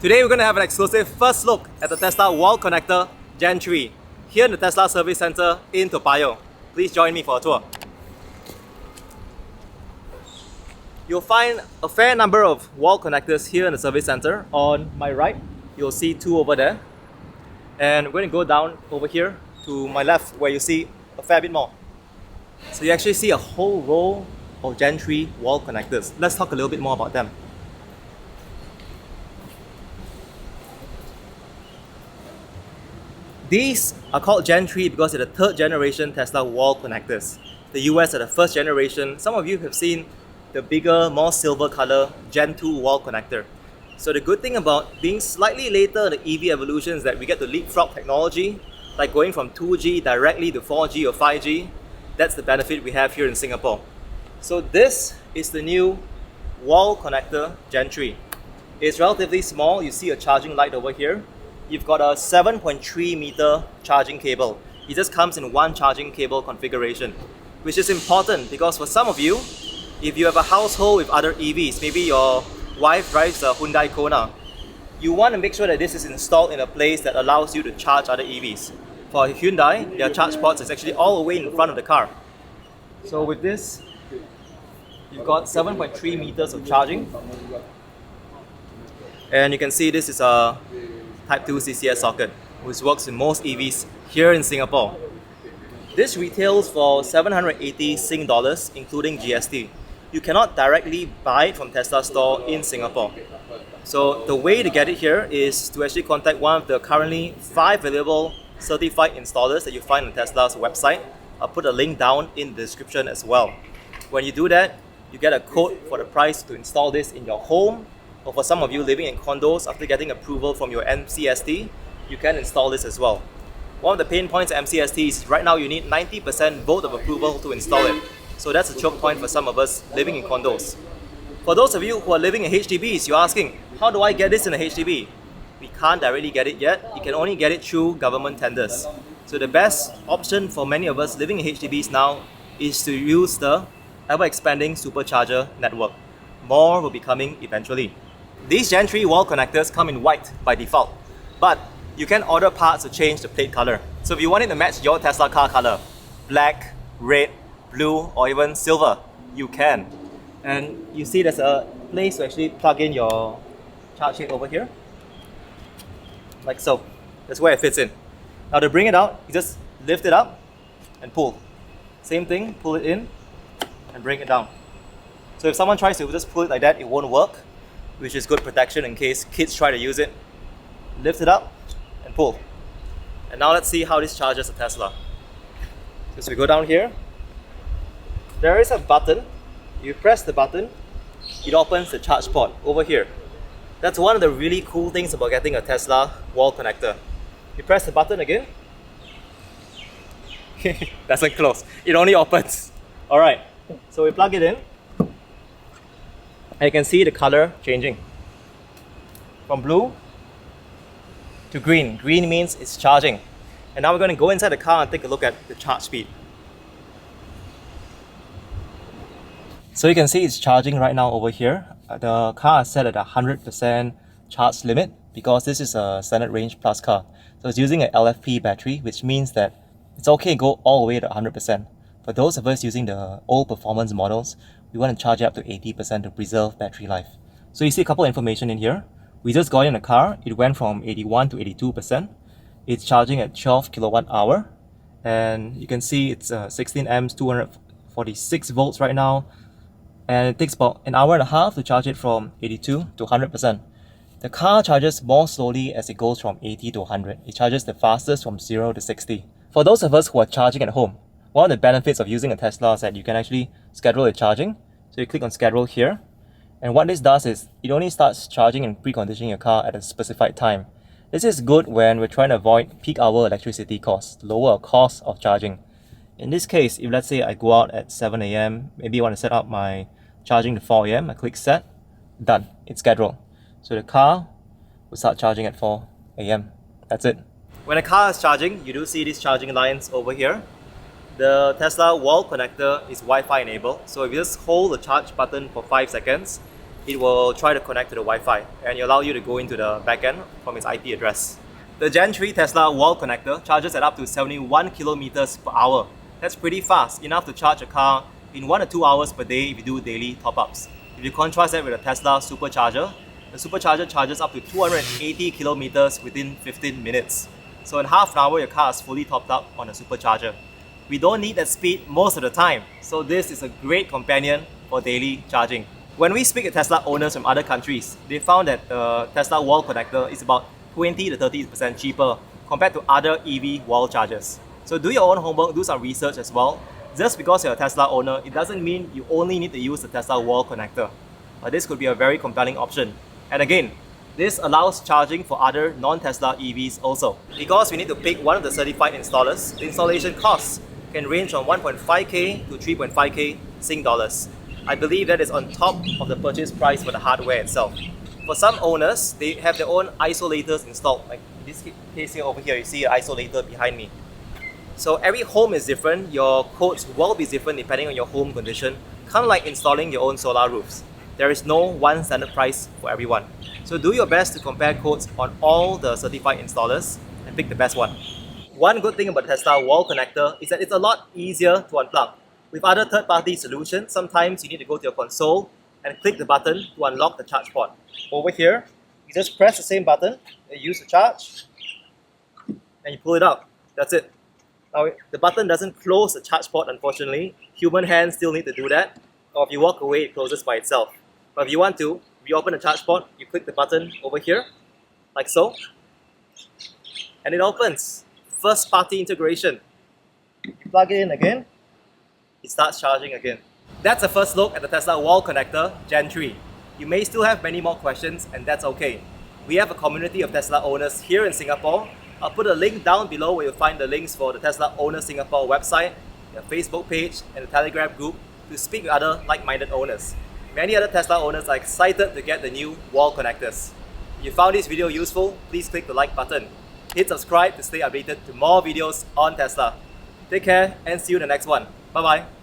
Today we're going to have an exclusive first look at the Tesla wall connector Gen 3 here in the Tesla Service Center in Toa Payoh. Please join me for a tour. You'll find a fair number of wall connectors here in the service center. On my right, you'll see two over there. And we're going to go down over here to my left where you see a fair bit more. So you actually see a whole row of Gen 3 wall connectors. Let's talk a little bit more about them. These are called Gen 3 because they're the third generation Tesla wall connectors. The US are the first generation. Some of you have seen the bigger, more silver color Gen 2 wall connector. So the good thing about being slightly later in the EV evolution is that we get to leapfrog technology, like going from 2G directly to 4G or 5G. That's the benefit we have here in Singapore. So this is the new wall connector Gen 3. It's relatively small. You see a charging light over here. You've got a 7.3 meter charging cable. It just comes in one charging cable configuration, which is important because for some of you, if you have a household with other EVs, maybe your wife drives a Hyundai Kona, you want to make sure that this is installed in a place that allows you to charge other EVs. For Hyundai, their charge ports is actually all the way in front of the car. So with this, you've got 7.3 meters of charging. And you can see this is a Type 2 CCS socket, which works in most EVs here in Singapore. This retails for 780 Sing dollars, including GST. You cannot directly buy it from Tesla store in Singapore. So the way to get it here is to actually contact one of the currently 5 available certified installers that you find on Tesla's website. I'll put a link down in the description as well. When you do that, you get a code for the price to install this in your home, or for some of you living in condos, after getting approval from your MCST, you can install this as well. One of the pain points at MCST is right now you need 90% vote of approval to install it. So that's a choke point for some of us living in condos. For those of you who are living in HDBs, you're asking, how do I get this in a HDB? We can't directly get it yet. You can only get it through government tenders. So the best option for many of us living in HDBs now is to use the ever-expanding Supercharger network. More will be coming eventually. These Gen 3 wall connectors come in white by default, but you can order parts to change the plate color. So if you want it to match your Tesla car color, black, red, blue, or even silver, you can. And you see there's a place to actually plug in your charge shade over here, like so. That's where it fits in. Now to bring it out, you just lift it up and pull. Same thing, pull it in and bring it down. So if someone tries to just pull it like that, it won't work, which is good protection in case kids try to use it. Lift it up and pull. And now let's see how this charges a Tesla. So we go down here. There is a button. You press the button, it opens the charge port over here. That's one of the really cool things about getting a Tesla wall connector. You press the button again. Doesn't close. It only opens. Alright, so we plug it in. And you can see the color changing from blue to green. Green means it's charging. And now we're going to go inside the car and take a look at the charge speed. So you can see it's charging right now over here. The car is set at 100% charge limit because this is a standard range plus car. So it's using an LFP battery, which means that it's okay to go all the way to 100%. For those of us using the old performance models, we want to charge it up to 80% to preserve battery life. So you see a couple of information in here. We just got in the car. It went from 81 to 82%. It's charging at 12 kilowatt hour. And you can see it's 16 amps, 246 volts right now. And it takes about an hour and a half to charge it from 82 to 100%. The car charges more slowly as it goes from 80 to 100. It charges the fastest from 0 to 60. For those of us who are charging at home, one of the benefits of using a Tesla is that you can actually schedule your charging. So you click on schedule here. And what this does is it only starts charging and preconditioning your car at a specified time. This is good when we're trying to avoid peak hour electricity costs, lower our cost of charging. In this case, if let's say I go out at 7 a.m., maybe I want to set up my charging to 4 a.m., I click set, done, it's scheduled. So the car will start charging at 4 a.m. That's it. When a car is charging, you do see these charging lines over here. The Tesla wall connector is Wi-Fi enabled, so if you just hold the charge button for 5 seconds, it will try to connect to the Wi-Fi and it allow you to go into the backend from its IP address. The Gen 3 Tesla wall connector charges at up to 71 kilometers per hour. That's pretty fast, enough to charge a car in 1 or 2 hours per day if you do daily top-ups. If you contrast that with a Tesla Supercharger, the Supercharger charges up to 280 kilometers within 15 minutes. So in half an hour, your car is fully topped up on a Supercharger. We don't need that speed most of the time, so this is a great companion for daily charging. When we speak to Tesla owners from other countries, they found that the Tesla wall connector is about 20 to 30% cheaper compared to other EV wall chargers. So do your own homework, do some research as well. Just because you're a Tesla owner, it doesn't mean you only need to use the Tesla wall connector. This could be a very compelling option. And again, this allows charging for other non-Tesla EVs also. Because we need to pick one of the certified installers, the installation costs can range from 1.5k to 3.5k Sing dollars. I believe that is on top of the purchase price for the hardware itself. For some owners, they have their own isolators installed. Like in this case here over here, you see an isolator behind me. So every home is different, your quotes will be different depending on your home condition, kind of like installing your own solar roofs. There is no one standard price for everyone. So do your best to compare quotes on all the certified installers and pick the best one. One good thing about the Tesla wall connector is that it's a lot easier to unplug. With other third-party solutions, sometimes you need to go to your console and click the button to unlock the charge port. Over here, you just press the same button, you use the charge, and you pull it out. That's it. Now, the button doesn't close the charge port, unfortunately. Human hands still need to do that. Or if you walk away, it closes by itself. But if you want to reopen the charge port, you click the button over here, like so, and it opens. First party integration. You plug it in again, it starts charging again. That's a first look at the Tesla wall connector Gen 3. You may still have many more questions, and that's okay. We have a community of Tesla owners here in Singapore. I'll put a link down below where you'll find the links for the Tesla Owner Singapore website, their Facebook page, and the Telegram group to speak with other like-minded owners. Many other Tesla owners are excited to get the new wall connectors. If you found this video useful, please click the like button. Hit subscribe to stay updated to more videos on Tesla. Take care and see you in the next one. Bye bye.